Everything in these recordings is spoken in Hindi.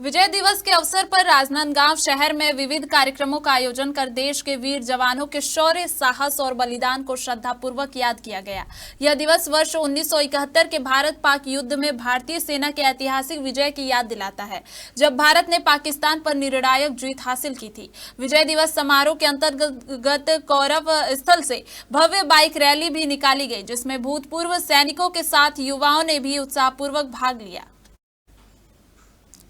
विजय दिवस के अवसर पर राजनांदगांव शहर में विविध कार्यक्रमों का आयोजन कर देश के वीर जवानों के शौर्य, साहस और बलिदान को श्रद्धापूर्वक याद किया गया। यह दिवस वर्ष 1971 के भारत पाक युद्ध में भारतीय सेना के ऐतिहासिक विजय की याद दिलाता है, जब भारत ने पाकिस्तान पर निर्णायक जीत हासिल की थी। विजय दिवस समारोह के अंतर्गत कौरव स्थल से भव्य बाइक रैली भी निकाली गई, जिसमें भूतपूर्व सैनिकों के साथ युवाओं ने भी उत्साहपूर्वक भाग लिया।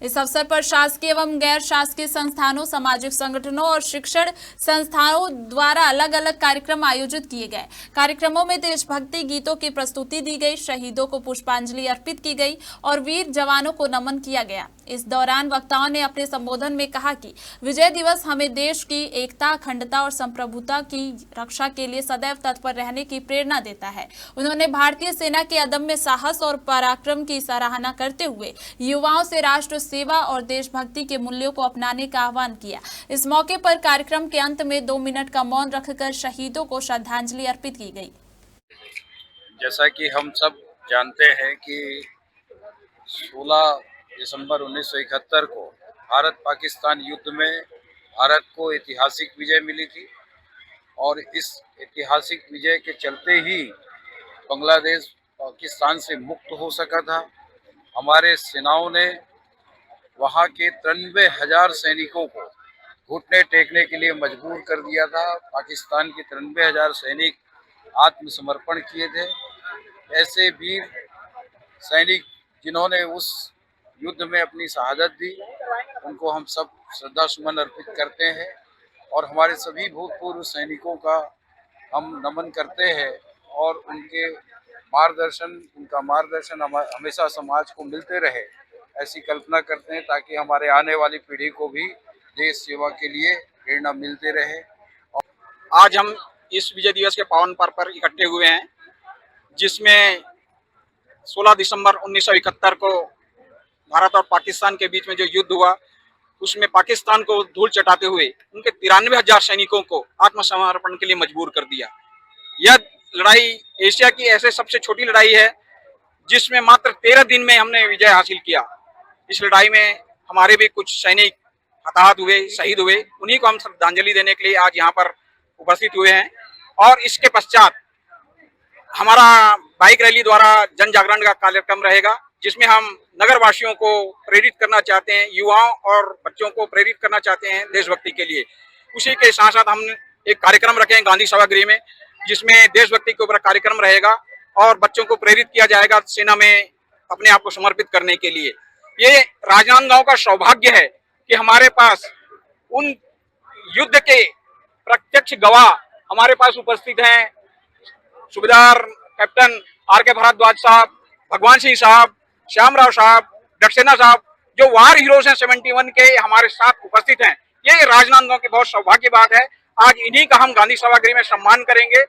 इस अवसर पर शासकीय एवं गैर शासकीय संस्थानों, सामाजिक संगठनों और शिक्षण संस्थानों द्वारा अलग अलग कार्यक्रम आयोजित किए गए। कार्यक्रमों में देशभक्ति गीतों की प्रस्तुति दी गई, शहीदों को पुष्पांजलि अर्पित की गई और वीर जवानों को नमन किया गया। इस दौरान वक्ताओं ने अपने संबोधन में कहा कि विजय दिवस हमें देश की एकता, अखंडता और संप्रभुता की रक्षा के लिए सदैव तत्पर रहने की प्रेरणा देता है। उन्होंने भारतीय सेना के अदम्य साहस और पराक्रम की सराहना करते हुए युवाओं से राष्ट्र सेवा और देशभक्ति के मूल्यों को अपनाने का आह्वान किया। इस मौके पर कार्यक्रम के अंत में 2 मिनट का मौन रखकर शहीदों को श्रद्धांजलि अर्पित की गई। जैसा कि हम सब जानते हैं कि 16 दिसंबर 1971 को भारत पाकिस्तान युद्ध में भारत को ऐतिहासिक विजय मिली थी और इस ऐतिहासिक विजय के चलते ही बांग्लादेश पाकिस्तान से मुक्त हो सका था। हमारे सेनाओं ने वहाँ के 93,000 सैनिकों को घुटने टेकने के लिए मजबूर कर दिया था। पाकिस्तान के 93,000 सैनिक आत्मसमर्पण किए थे। ऐसे वीर सैनिक जिन्होंने उस युद्ध में अपनी शहादत दी, उनको हम सब श्रद्धा सुमन अर्पित करते हैं और हमारे सभी भूतपूर्व सैनिकों का हम नमन करते हैं और उनका मार्गदर्शन हमेशा समाज को मिलते रहे, ऐसी कल्पना करते हैं ताकि हमारे आने वाली पीढ़ी को भी देश सेवा के लिए प्रेरणा मिलते रहे। आज हम इस विजय दिवस के पावन पर्व पर इकट्ठे हुए हैं, जिसमें 16 दिसंबर 1971 को भारत और पाकिस्तान के बीच में जो युद्ध हुआ, उसमें पाकिस्तान को धूल चटाते हुए उनके 93,000 सैनिकों को आत्मसमर्पण के लिए मजबूर कर दिया। यह लड़ाई एशिया की ऐसे सबसे छोटी लड़ाई है जिसमें मात्र 13 दिन में हमने विजय हासिल किया। इस लड़ाई में हमारे भी कुछ सैनिक हताहत हुए, शहीद हुए, उन्हीं को हम श्रद्धांजलि देने के लिए आज यहाँ पर उपस्थित हुए हैं। और इसके पश्चात हमारा बाइक रैली द्वारा जन जागरण का कार्यक्रम रहेगा, जिसमें हम नगर वासियों को प्रेरित करना चाहते हैं, युवाओं और बच्चों को प्रेरित करना चाहते हैं देशभक्ति के लिए। उसी के साथ साथ हम एक कार्यक्रम रखें गांधी सभागृह में, जिसमें देशभक्ति के ऊपर कार्यक्रम रहेगा और बच्चों को प्रेरित किया जाएगा सेना में अपने आप को समर्पित करने के लिए। ये राजनांदगांव का सौभाग्य है कि हमारे पास उन युद्ध के प्रत्यक्ष गवाह हमारे पास उपस्थित हैं। सूबेदार कैप्टन आर.के. भारद्वाज साहब, भगवान सिंह साहब, श्यामराव साहब, डक्सेना साहब, जो वार हीरोज हैं 71 के, हमारे साथ उपस्थित हैं। ये राजनांदगांव की बहुत सौभाग्य बात है। आज इन्हीं का हम गांधी सभागृह में सम्मान करेंगे।